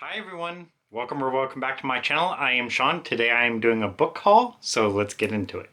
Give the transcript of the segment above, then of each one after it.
Hi everyone, welcome back to my channel. I am Sean. Today I am doing a book haul, so let's get into it.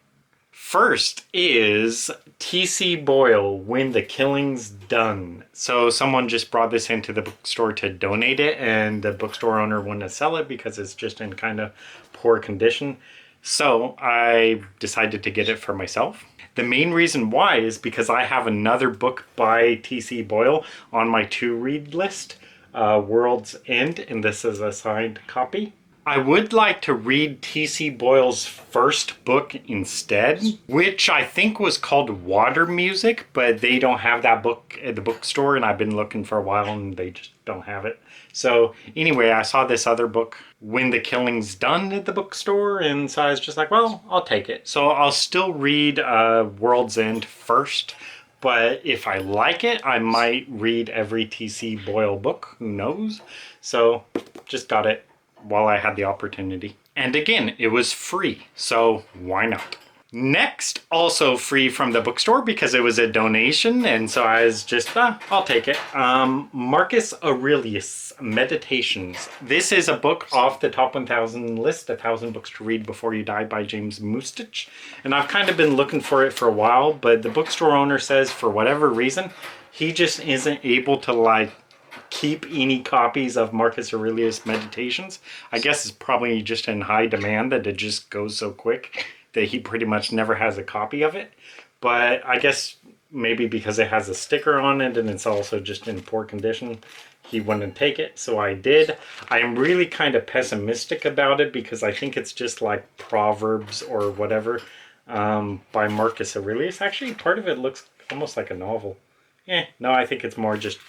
First is T.C. Boyle, When the Killing's Done. So someone just brought this into the bookstore to donate it, and the bookstore owner wouldn't sell it because it's just in kind of poor condition. So I decided to get it for myself. The main reason why is because I have another book by T.C. Boyle on my to-read list, World's End, and this is a signed copy. I would like to read T.C. Boyle's first book instead, which I think was called Water Music, but they don't have that book at the bookstore, and I've been looking for a while and they just don't have it. So anyway, I saw this other book, When the Killing's Done, at the bookstore, and so I was just like, well, I'll take it. So I'll still read World's End first, but if I like it, I might read every T.C. Boyle book, who knows? So just got it while I had the opportunity. And again, it was free, so why not? Next, also free from the bookstore because it was a donation, and so I was just, I'll take it. Marcus Aurelius, Meditations. This is a book off the top 1,000 list, 1,000 Books to Read Before You Die by James Mustich. And I've kind of been looking for it for a while, but the bookstore owner says for whatever reason, he just isn't able to keep any copies of Marcus Aurelius Meditations. I guess it's probably just in high demand that it just goes so quick that he pretty much never has a copy of it. But I guess maybe because it has a sticker on it and it's also just in poor condition, he wouldn't take it, so I did. I am really kind of pessimistic about it because I think it's just like Proverbs or whatever by Marcus Aurelius. Actually, part of it looks almost like a novel. No, I think it's more just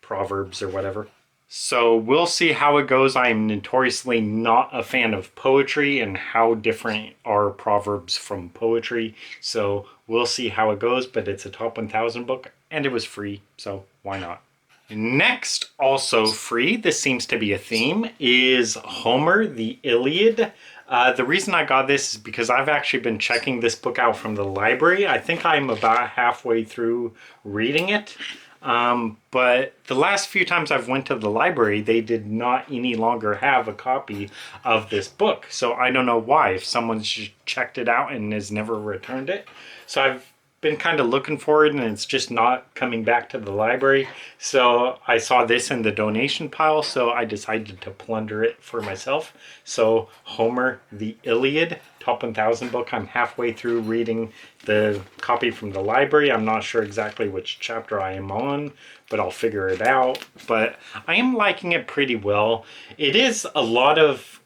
Proverbs or whatever. So we'll see how it goes. I am notoriously not a fan of poetry, and how different are Proverbs from poetry. So we'll see how it goes, but it's a top 1,000 book and it was free, so why not? Next, also free, this seems to be a theme, is Homer, the Iliad. The reason I got this is because I've actually been checking this book out from the library. I think I'm about halfway through reading it. But the last few times I've went to the library, they did not any longer have a copy of this book. So I don't know why, if someone's just checked it out and has never returned it. So I've been kind of looking for it and it's just not coming back to the library. So I saw this in the donation pile, so I decided to plunder it for myself. So Homer, the Iliad, top 1,000 book. I'm halfway through reading the copy from the library. I'm not sure exactly which chapter I am on, but I'll figure it out. But I am liking it pretty well. It is a lot of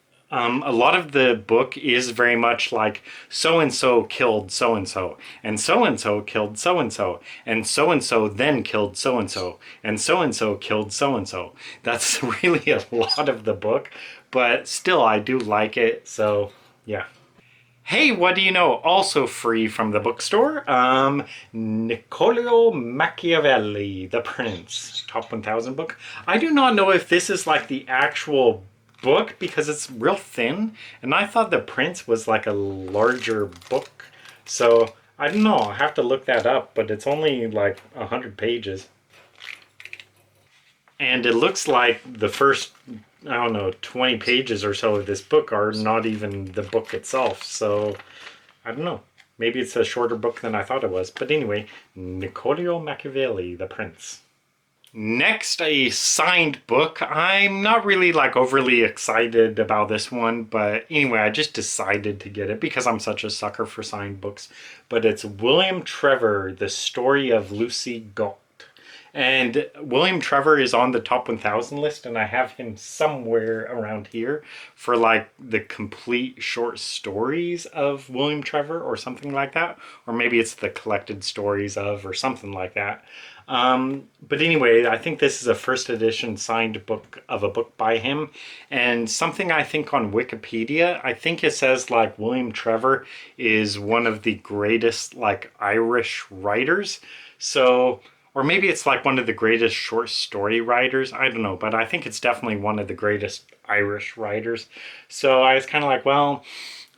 the book is very much like so-and-so killed so-and-so, and so-and-so killed so-and-so, and so-and-so then killed so-and-so, and so-and-so killed so-and-so. That's really a lot of the book, but still I do like it, so yeah. Hey, what do you know? Also free from the bookstore, Niccolò Machiavelli, The Prince, top 1,000 book. I do not know if this is like the actual book because it's real thin, and I thought The Prince was like a larger book. So I don't know, I'll have to look that up, but it's only like 100 pages. And it looks like the first, I don't know, 20 pages or so of this book are not even the book itself. So I don't know. Maybe it's a shorter book than I thought it was. But anyway, Niccolò Machiavelli, The Prince. Next, a signed book. I'm not really overly excited about this one, but anyway, I just decided to get it because I'm such a sucker for signed books. But it's William Trevor, The Story of Lucy Galt. And William Trevor is on the top 1,000 list, and I have him somewhere around here for the complete short stories of William Trevor or something like that. Or maybe it's the collected stories of or something like that. But anyway, I think this is a first edition signed book of a book by him. And something I think on Wikipedia, I think it says William Trevor is one of the greatest Irish writers. So, or maybe it's one of the greatest short story writers. I don't know, but I think it's definitely one of the greatest Irish writers. So I was kind of well,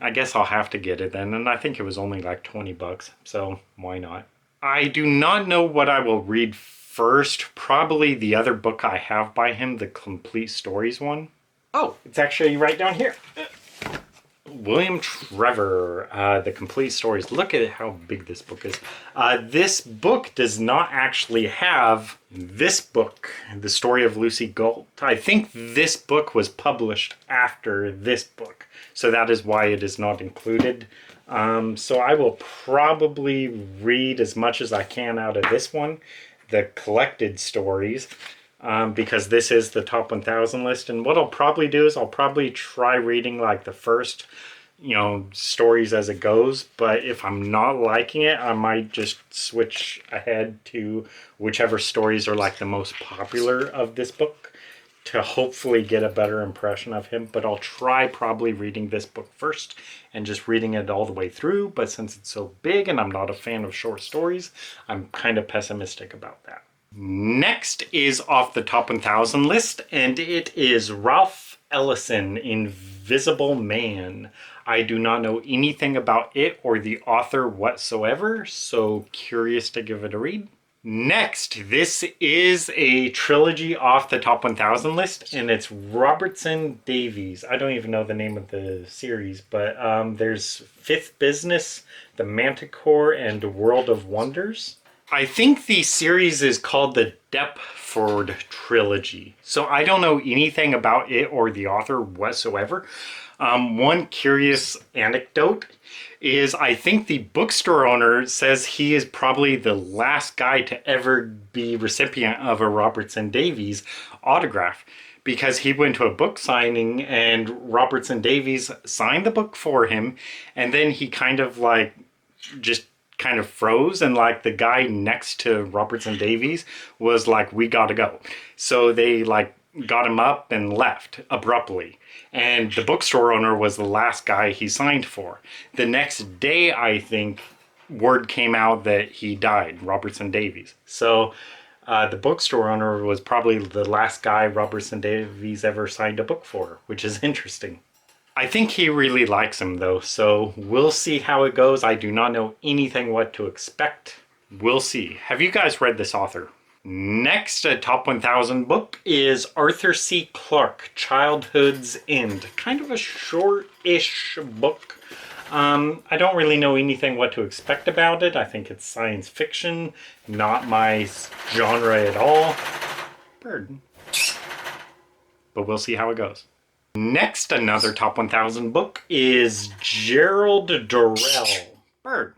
I guess I'll have to get it then. And I think it was only $20, so why not? I do not know what I will read first, probably the other book I have by him, the Complete Stories one. Oh, it's actually right down here. William Trevor, The Complete Stories. Look at how big this book is. This book does not actually have this book, The Story of Lucy Galt. I think this book was published after this book, so that is why it is not included. So I will probably read as much as I can out of this one, the collected stories, because this is the top 1000 list. And what I'll probably do is I'll probably try reading like the first, stories as it goes. But if I'm not liking it, I might just switch ahead to whichever stories are like the most popular of this book to hopefully get a better impression of him. But I'll try probably reading this book first and just reading it all the way through. But since it's so big and I'm not a fan of short stories, I'm kind of pessimistic about that. Next is off the top 1000 list, and it is Ralph Ellison, Invisible Man. I do not know anything about it or the author whatsoever, so curious to give it a read. Next, this is a trilogy off the top 1000 list, and it's Robertson Davies. I don't even know the name of the series, but there's Fifth Business, The Manticore, and World of Wonders. I think the series is called the Deptford Trilogy, so I don't know anything about it or the author whatsoever. One curious anecdote is I think the bookstore owner says he is probably the last guy to ever be recipient of a Robertson Davies autograph, because he went to a book signing and Robertson Davies signed the book for him, and then he kind of froze, and like the guy next to Robertson Davies was like, "We gotta go." So they got him up and left abruptly. And the bookstore owner was the last guy he signed for. The next day, I think, word came out that he died, Robertson Davies. So the bookstore owner was probably the last guy Robertson Davies ever signed a book for, which is interesting. I think he really likes him though, so we'll see how it goes. I do not know anything what to expect. We'll see. Have you guys read this author? Next, a top 1000 book is Arthur C. Clarke, Childhood's End. Kind of a short-ish book. I don't really know anything what to expect about it. I think it's science fiction, not my genre at all. Bird. But we'll see how it goes. Next, another top 1000 book is Gerald Durrell. Bird.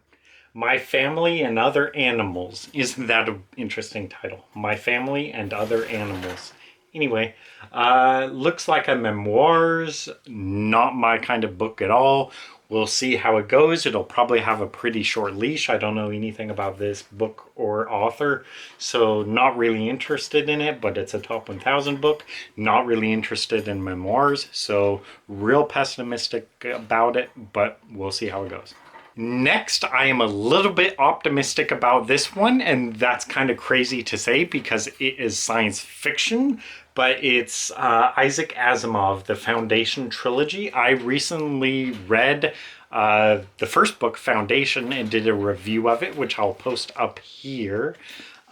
My Family and Other Animals. Isn't that an interesting title? My Family and Other Animals. Anyway, looks like a memoirs, not my kind of book at all. We'll see how it goes. It'll probably have a pretty short leash. I don't know anything about this book or author, so not really interested in it, but it's a top 1000 book. Not really interested in memoirs, so real pessimistic about it, but we'll see how it goes. Next, I am a little bit optimistic about this one, and that's kind of crazy to say because it is science fiction, but it's Isaac Asimov, the Foundation trilogy. I recently read the first book, Foundation, and did a review of it, which I'll post up here.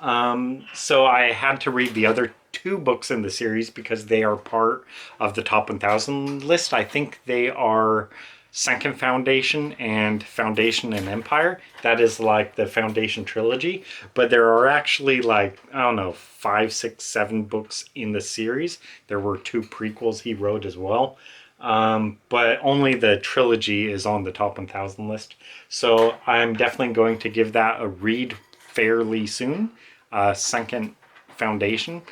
So I had to read the other two books in the series because they are part of the top 1000 list. I think they are Second Foundation and Foundation and Empire. That is like the Foundation trilogy, but there are actually 5, 6, 7 books in the series. There were 2 prequels he wrote as well, but only the trilogy is on the top 1000 list. So I'm definitely going to give that a read fairly soon. Second Foundation.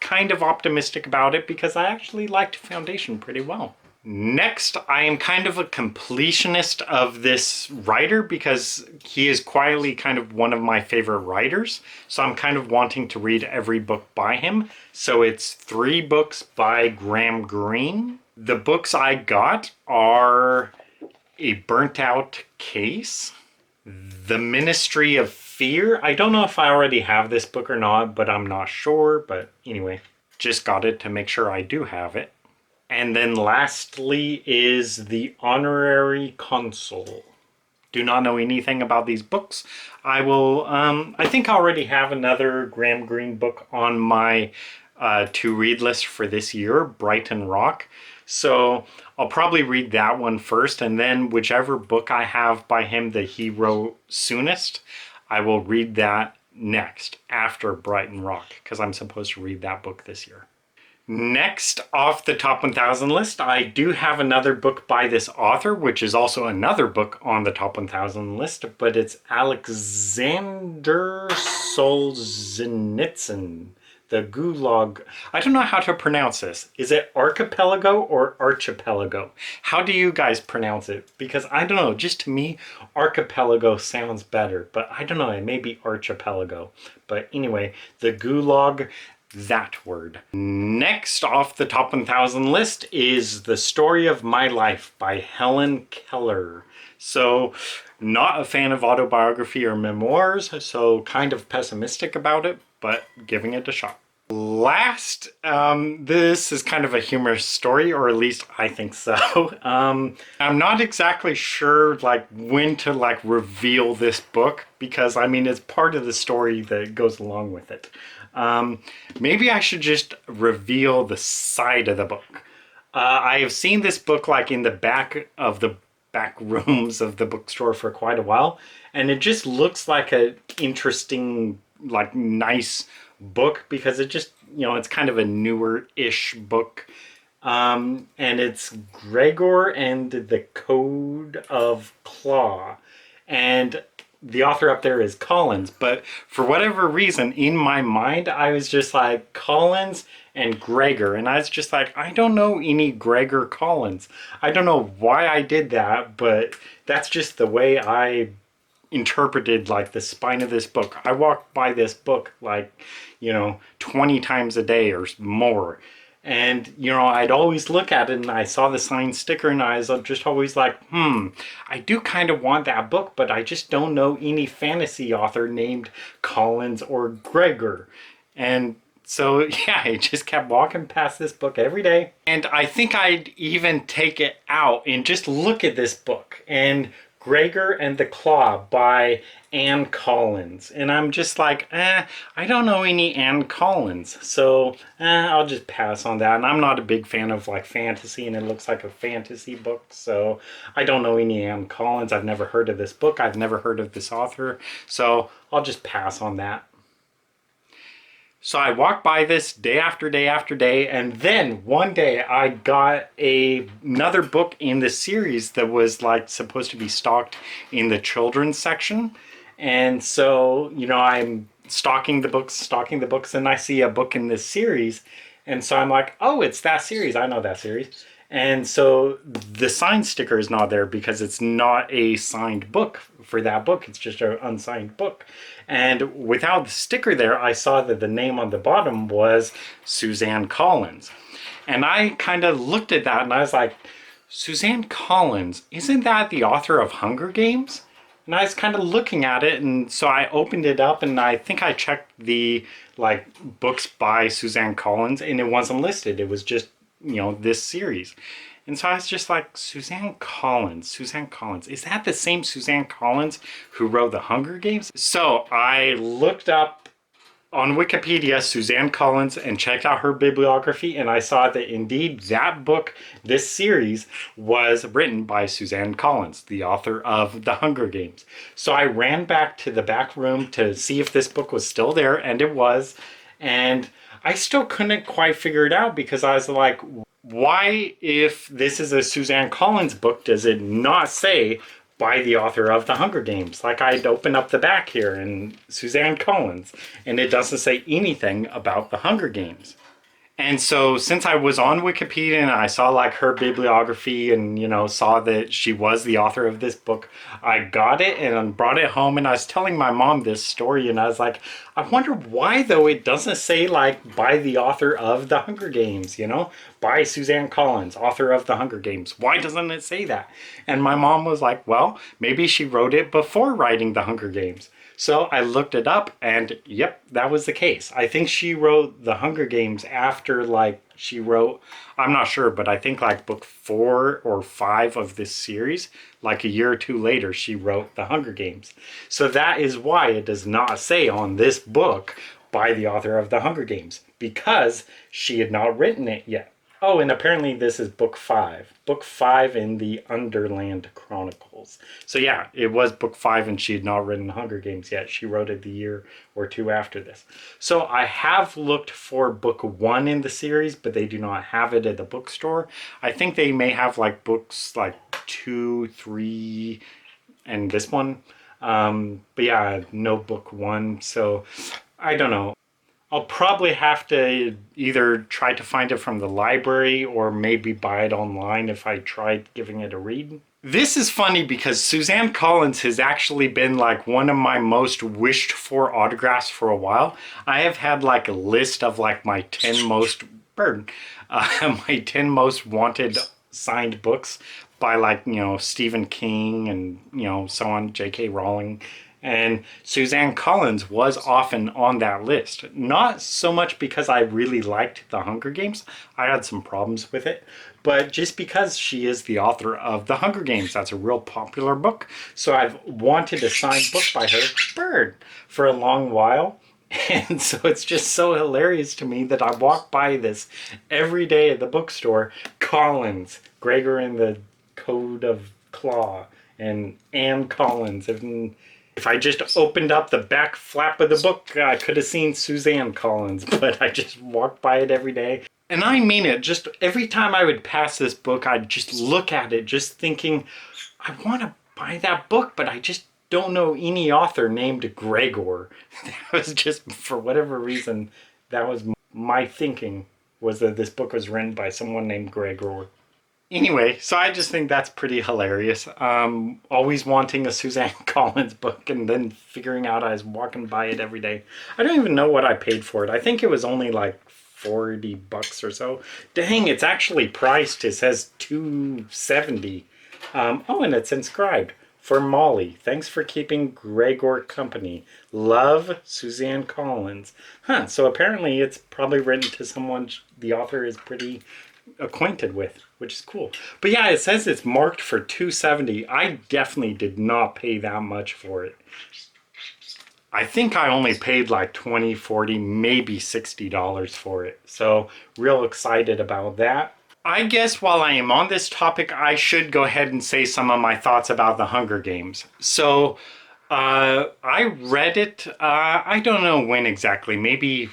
Kind of optimistic about it because I actually liked Foundation pretty well. Next, I am kind of a completionist of this writer because he is quietly kind of one of my favorite writers. So I'm kind of wanting to read every book by him. So it's 3 books by Graham Greene. The books I got are A Burnt Out Case, The Ministry of Fear. I don't know if I already have this book or not, but I'm not sure. But anyway, just got it to make sure I do have it. And then lastly is The Honorary Consul. do not know anything about these books. I will, I think I already have another Graham Greene book on my to read list for this year, Brighton Rock. So I'll probably read that one first, and then whichever book I have by him that he wrote soonest, I will read that next after Brighton Rock, because I'm supposed to read that book this year. Next off the top 1000 list, I do have another book by this author, which is also another book on the top 1000 list, but it's Alexander Solzhenitsyn, The Gulag. I don't know how to pronounce this. Is it archipelago or archipelago? How do you guys pronounce it? Because I don't know, just to me, archipelago sounds better, but I don't know, it may be archipelago. But anyway, The Gulag, that word. Next off the top 1000 list is The Story of My Life by Helen Keller. So, not a fan of autobiography or memoirs, so kind of pessimistic about it, but giving it a shot. Last, this is kind of a humorous story, or at least I think so. I'm not exactly sure like when to like reveal this book, because I mean it's part of the story that goes along with it. Maybe I should just reveal the side of the book. I have seen this book like in the back rooms of the bookstore for quite a while, and it just looks like a interesting, like nice book, because it just, you know, it's kind of a newer-ish book. And it's Gregor and the Code of Claw. And the author up there is Collins, but for whatever reason, in my mind, I was just like Collins and Gregor, and I was just like, I don't know any Gregor Collins. I don't know why I did that, but that's just the way I interpreted like the spine of this book. I walked by this book like, you know, 20 times a day or more. And, you know, I'd always look at it and I saw the signed sticker and I was just always like, I do kind of want that book, but I just don't know any fantasy author named Collins or Gregor. And so, yeah, I just kept walking past this book every day. And I think I'd even take it out and just look at this book. And Gregor and the Claw by Anne Collins. And I'm just like, I don't know any Anne Collins. So I'll just pass on that. And I'm not a big fan of like fantasy, and it looks like a fantasy book. So I don't know any Anne Collins. I've never heard of this book. I've never heard of this author. So I'll just pass on that. So I walked by this day after day after day, and then one day I got another book in the series that was like supposed to be stocked in the children's section. And so, you know, I'm stocking the books, and I see a book in this series. And so I'm like, oh, it's that series. I know that series. And so the signed sticker is not there because it's not a signed book for that book. It's just an unsigned book. And without the sticker there, I saw that the name on the bottom was Suzanne Collins. And I kind of looked at that and I was like, Suzanne Collins, isn't that the author of Hunger Games? And I was kind of looking at it, and so I opened it up and I think I checked the like books by Suzanne Collins, and it wasn't listed. It was just, you know, this series. And so I was just like, Suzanne Collins, is that the same Suzanne Collins who wrote The Hunger Games? So I looked up on Wikipedia Suzanne Collins and checked out her bibliography, and I saw that indeed that book, this series, was written by Suzanne Collins, the author of The Hunger Games. So I ran back to the back room to see if this book was still there, and it was. And I still couldn't quite figure it out, because I was like, why, if this is a Suzanne Collins book, does it not say by the author of The Hunger Games? Like, I'd open up the back here and Suzanne Collins, and it doesn't say anything about The Hunger Games. And so since I was on Wikipedia and I saw like her bibliography and, you know, saw that she was the author of this book, I got it and brought it home, and I was telling my mom this story, and I was like, I wonder why though it doesn't say like by the author of The Hunger Games, you know, by Suzanne Collins, author of The Hunger Games. Why doesn't it say that? And my mom was like, well, maybe she wrote it before writing The Hunger Games. So I looked it up and yep, that was the case. I think she wrote The Hunger Games after like she wrote, I'm not sure, but I think like book 4 or 5 of this series, like a year or two later, she wrote The Hunger Games. So that is why it does not say on this book by the author of The Hunger Games, because she had not written it yet. Oh, and apparently this is book 5. Book 5 in the Underland Chronicles. So yeah, it was book 5 and she had not written Hunger Games yet. She wrote it the year or two after this. So I have looked for book 1 in the series, but they do not have it at the bookstore. I think they may have like books like 2, 3, and this one. But yeah, no book 1. So I don't know. I'll probably have to either try to find it from the library or maybe buy it online if I tried giving it a read. This is funny because Suzanne Collins has actually been like one of my most wished for autographs for a while. I have had like a list of like my 10 most my 10 most wanted signed books by like, Stephen King and, so on, J.K. Rowling. And Suzanne Collins was often on that list. Not so much because I really liked The Hunger Games. I had some problems with it. But just because she is the author of The Hunger Games. That's a real popular book. So I've wanted a signed book by her, for a long while. And so it's just so hilarious to me that I walk by this every day at the bookstore. Collins, Gregor and the Code of Claw, and Anne Collins. If I just opened up the back flap of the book, I could have seen Suzanne Collins, but I just walked by it every day. And I mean it, just every time I would pass this book, I'd just look at it, just thinking, I want to buy that book, but I just don't know any author named Gregor. That was just, for whatever reason, that was my thinking, was that this book was written by someone named Gregor. Anyway, so I just think that's pretty hilarious. Always wanting a Suzanne Collins book and then figuring out I was walking by it every day. I don't even know what I paid for it. I think it was only like $40 or so. Dang, it's actually priced. It says $270. Oh, and it's inscribed. For Molly, thanks for keeping Gregor company. Love, Suzanne Collins. Huh, so apparently it's probably written to someone the author is pretty acquainted with, which is cool. But yeah, it says it's marked for $270. I definitely did not pay that much for it. I think I only paid like $20, $40, maybe $60 for it. So real excited about that. I guess while I am on this topic, I should go ahead and say some of my thoughts about the Hunger Games. So I read it, I don't know when exactly, maybe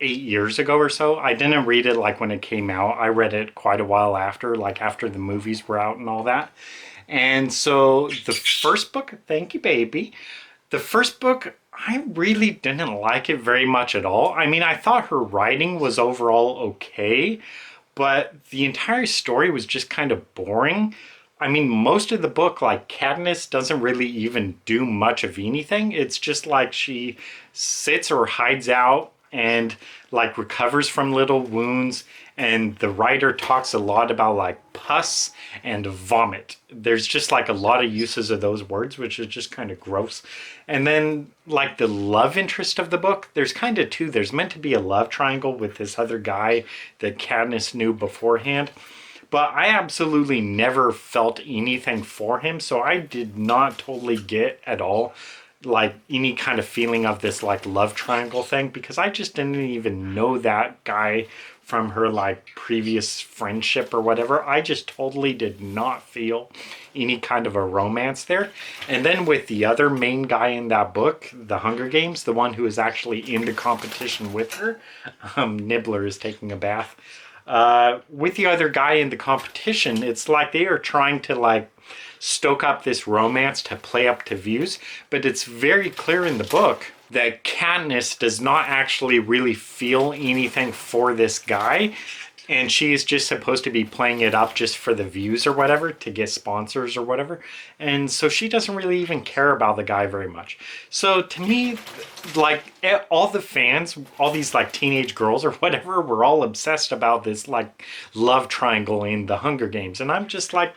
8 years ago or so. I didn't read it like when it came out. I read it quite a while after, like after the movies were out and all that. And so the first book, thank you, baby. The first book, I really didn't like it very much at all. I mean, I thought her writing was overall okay, but the entire story was just kind of boring. I mean, most of the book, like Katniss doesn't really even do much of anything. It's just like she sits or hides out and like recovers from little wounds, and the writer talks a lot about like pus and vomit. There's just like a lot of uses of those words, which is just kind of gross. And then like the love interest of the book, there's kind of two. There's meant to be a love triangle with this other guy that Katniss knew beforehand, but I absolutely never felt anything for him, so I did not totally get at all like any kind of feeling of this like love triangle thing, because I just didn't even know that guy from her like previous friendship or whatever. I just totally did not feel any kind of a romance there. And then with the other main guy in that book, The Hunger Games, the one who is actually in the competition with her, Nibbler is taking a bath. With the other guy in the competition, it's like they are trying to like stoke up this romance to play up to views, but it's very clear in the book that Katniss does not actually really feel anything for this guy, and she is just supposed to be playing it up just for the views or whatever, to get sponsors or whatever, and so she doesn't really even care about the guy very much. So to me, like all the fans, all these like teenage girls or whatever, were all obsessed about this like love triangle in the Hunger Games, and I'm just like,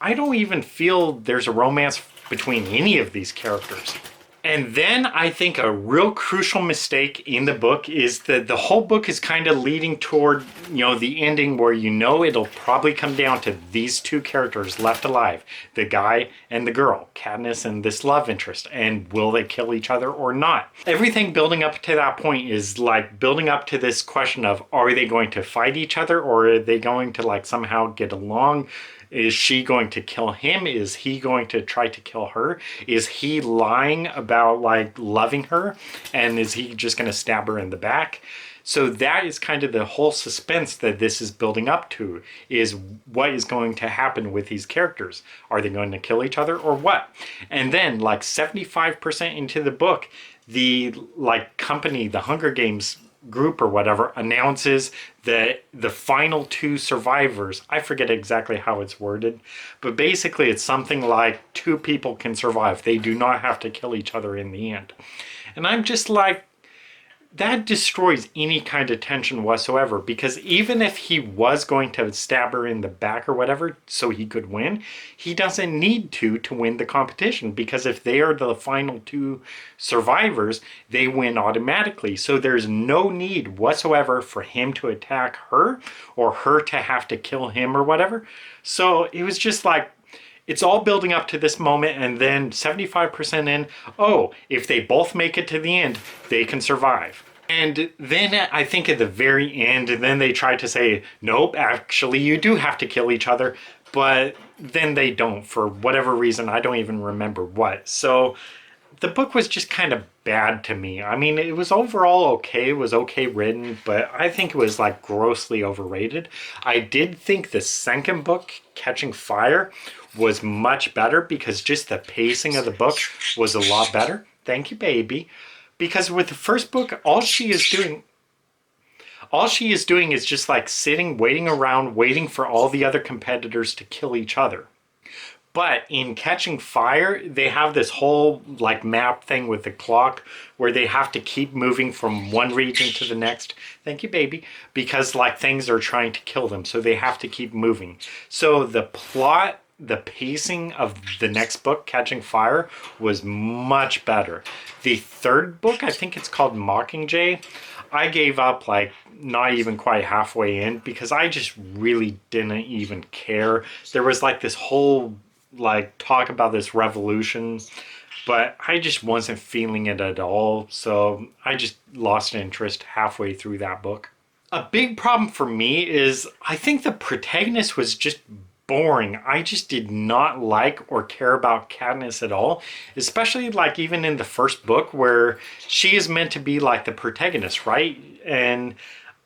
I don't even feel there's a romance between any of these characters. And then I think a real crucial mistake in the book is that the whole book is kind of leading toward, the ending where it'll probably come down to these two characters left alive, the guy and the girl, Katniss and this love interest, and will they kill each other or not? Everything building up to that point is like building up to this question of, are they going to fight each other, or are they going to like somehow get along? Is she going to kill him? Is he going to try to kill her? Is he lying about like loving her? And is he just going to stab her in the back? So that is kind of the whole suspense that this is building up to, is what is going to happen with these characters. Are they going to kill each other or what? And then like 75% into the book, the like company, the Hunger Games group or whatever, announces that the final two survivors, I forget exactly how it's worded, but basically it's something like 2 people can survive. They do not have to kill each other in the end. And I'm just like, that destroys any kind of tension whatsoever, because even if he was going to stab her in the back or whatever so he could win, he doesn't need to win the competition, because if they are the final 2 survivors, they win automatically. So there's no need whatsoever for him to attack her or her to have to kill him or whatever. So it was just like, it's all building up to this moment, and then 75% in, oh, if they both make it to the end, they can survive. And then I think at the very end, then they try to say, nope, actually you do have to kill each other, but then they don't for whatever reason. I don't even remember what. So the book was just kind of bad to me. I mean, it was overall okay. It was okay written, but I think it was like grossly overrated. I did think the second book, Catching Fire, was much better, because just the pacing of the book was a lot better. Thank you, baby. Because with the first book, all she is doing is just like sitting, waiting around, waiting for all the other competitors to kill each other. But in Catching Fire, they have this whole like map thing with the clock where they have to keep moving from one region to the next. Thank you, baby. Because like things are trying to kill them, so they have to keep moving. So the plot, the pacing of the next book, Catching Fire, was much better. The third book, I think it's called Mockingjay, I gave up like not even quite halfway in, because I just really didn't even care. There was like this whole like talk about this revolution, but I just wasn't feeling it at all. So I just lost interest halfway through that book. A big problem for me is I think the protagonist was just boring. I just did not like or care about Katniss at all, especially like even in the first book where she is meant to be like the protagonist, right? And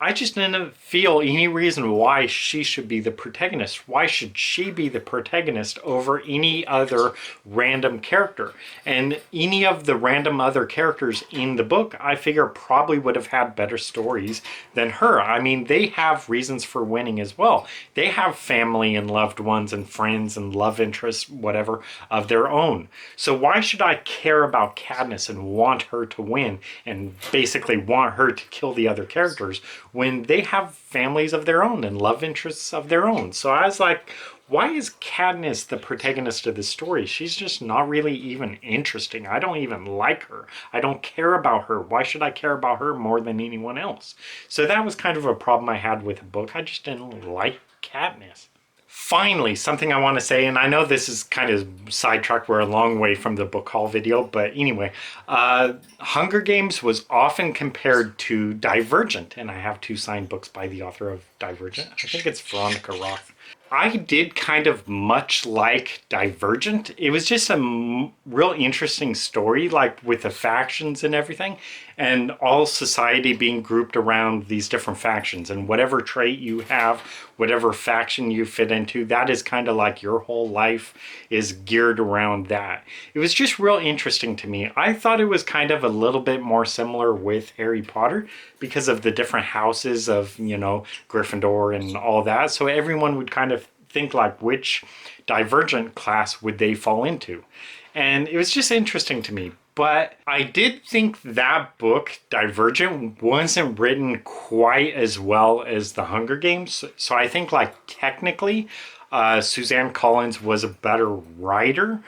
I just didn't feel any reason why she should be the protagonist. Why should she be the protagonist over any other random character? And any of the random other characters in the book, I figure probably would have had better stories than her. I mean, they have reasons for winning as well. They have family and loved ones and friends and love interests, whatever, of their own. So why should I care about Katniss and want her to win and basically want her to kill the other characters when they have families of their own and love interests of their own? So I was like, why is Katniss the protagonist of this story? She's just not really even interesting. I don't even like her. I don't care about her. Why should I care about her more than anyone else? So that was kind of a problem I had with the book. I just didn't like Katniss. Finally, something I want to say, and I know this is kind of sidetracked, we're a long way from the book haul video, but anyway, Hunger Games was often compared to Divergent, and I have 2 signed books by the author of Divergent. I think it's Veronica Roth. I did kind of much like Divergent. It was just a real interesting story, like with the factions and everything, and all society being grouped around these different factions, and whatever trait you have, whatever faction you fit into, that is kind of like your whole life is geared around that. It was just real interesting to me. I thought it was kind of a little bit more similar with Harry Potter because of the different houses of, Gryffindor and all that. So everyone would kind of think like, which Divergent class would they fall into? And it was just interesting to me. But I did think that book, Divergent, wasn't written quite as well as The Hunger Games. So I think like technically, Suzanne Collins was a better writer,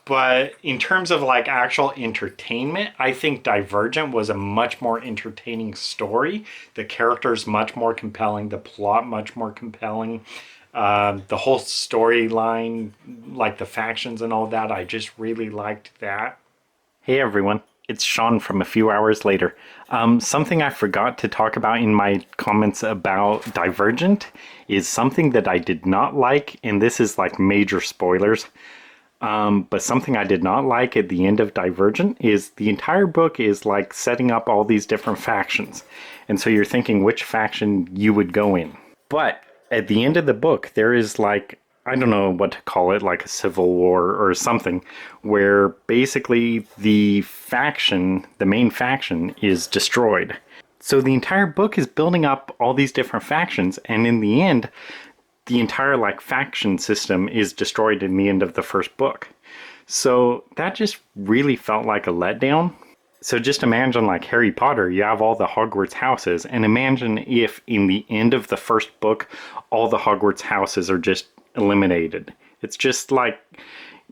But in terms of like actual entertainment, I think Divergent was a much more entertaining story. The characters much more compelling, the plot much more compelling. The whole storyline, like the factions and all that, I just really liked that. Hey everyone, it's Sean from a few hours later. Something I forgot to talk about in my comments about Divergent is something that I did not like, and this is like major spoilers. But something I did not like at the end of Divergent is the entire book is like setting up all these different factions. And so you're thinking which faction you would go in. But at the end of the book, there is like, I don't know what to call it, like a civil war or something, where basically the faction, the main faction, is destroyed. So the entire book is building up all these different factions, and in the end, the entire like faction system is destroyed in the end of the first book. So that just really felt like a letdown. So just imagine like Harry Potter, you have all the Hogwarts houses, and imagine if in the end of the first book, all the Hogwarts houses are just eliminated. It's just like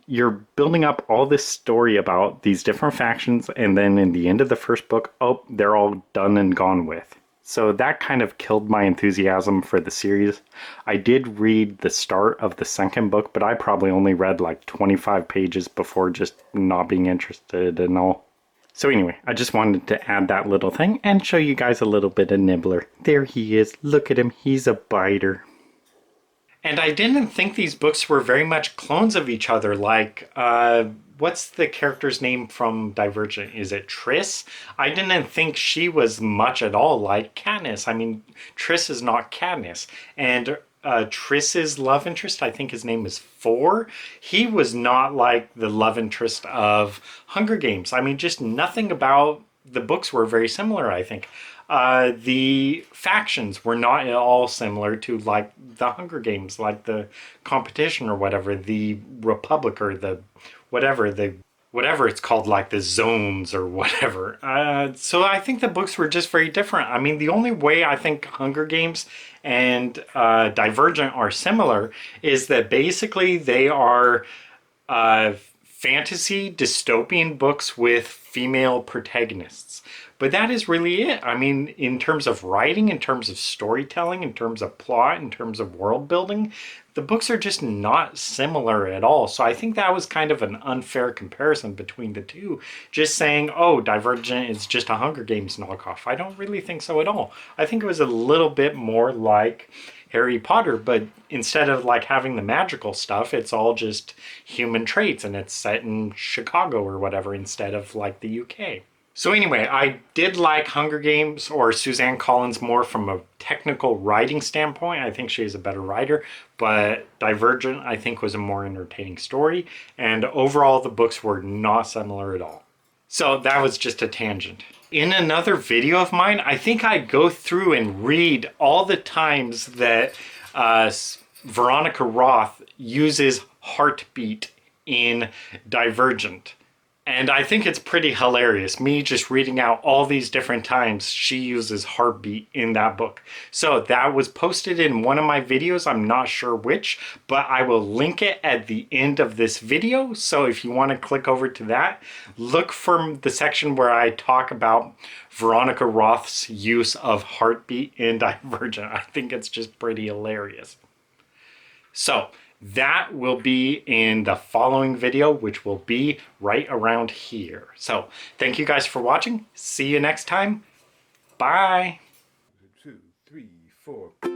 you're building up all this story about these different factions, and then in the end of the first book, oh, they're all done and gone with. So that kind of killed my enthusiasm for the series. I did read the start of the second book, but I probably only read like 25 pages before just not being interested and all. So anyway, I just wanted to add that little thing and show you guys a little bit of Nibbler. There he is. Look at him. He's a biter. And I didn't think these books were very much clones of each other. Like, what's the character's name from Divergent? Is it Triss? I didn't think she was much at all like Katniss. I mean, Triss is not Katniss. And Triss's love interest, I think his name is Four. He was not like the love interest of Hunger Games. I mean, just nothing about the books were very similar, I think. The factions were not at all similar to like the Hunger Games, like the competition or whatever, the Republic or the whatever it's called, like the zones or whatever. So I think the books were just very different. I mean, the only way I think Hunger Games and Divergent are similar is that basically they are fantasy dystopian books with female protagonists. But that is really it. I mean, in terms of writing, in terms of storytelling, in terms of plot, in terms of world building, the books are just not similar at all. So I think that was kind of an unfair comparison between the two. Just saying, oh, Divergent is just a Hunger Games knockoff. I don't really think so at all. I think it was a little bit more like Harry Potter, but instead of like having the magical stuff, it's all just human traits, and it's set in Chicago or whatever instead of like the UK. So anyway, I did like Hunger Games or Suzanne Collins more from a technical writing standpoint. I think she's a better writer, but Divergent I think was a more entertaining story, and overall the books were not similar at all. So that was just a tangent. In another video of mine, I think I go through and read all the times that Veronica Roth uses heartbeat in Divergent. And I think it's pretty hilarious, me just reading out all these different times she uses heartbeat in that book. So that was posted in one of my videos, I'm not sure which, but I will link it at the end of this video. So if you want to click over to that, look for the section where I talk about Veronica Roth's use of heartbeat in Divergent. I think it's just pretty hilarious. So that will be in the following video, which will be right around here. So thank you guys for watching. See you next time. Bye. 2, 3, 4.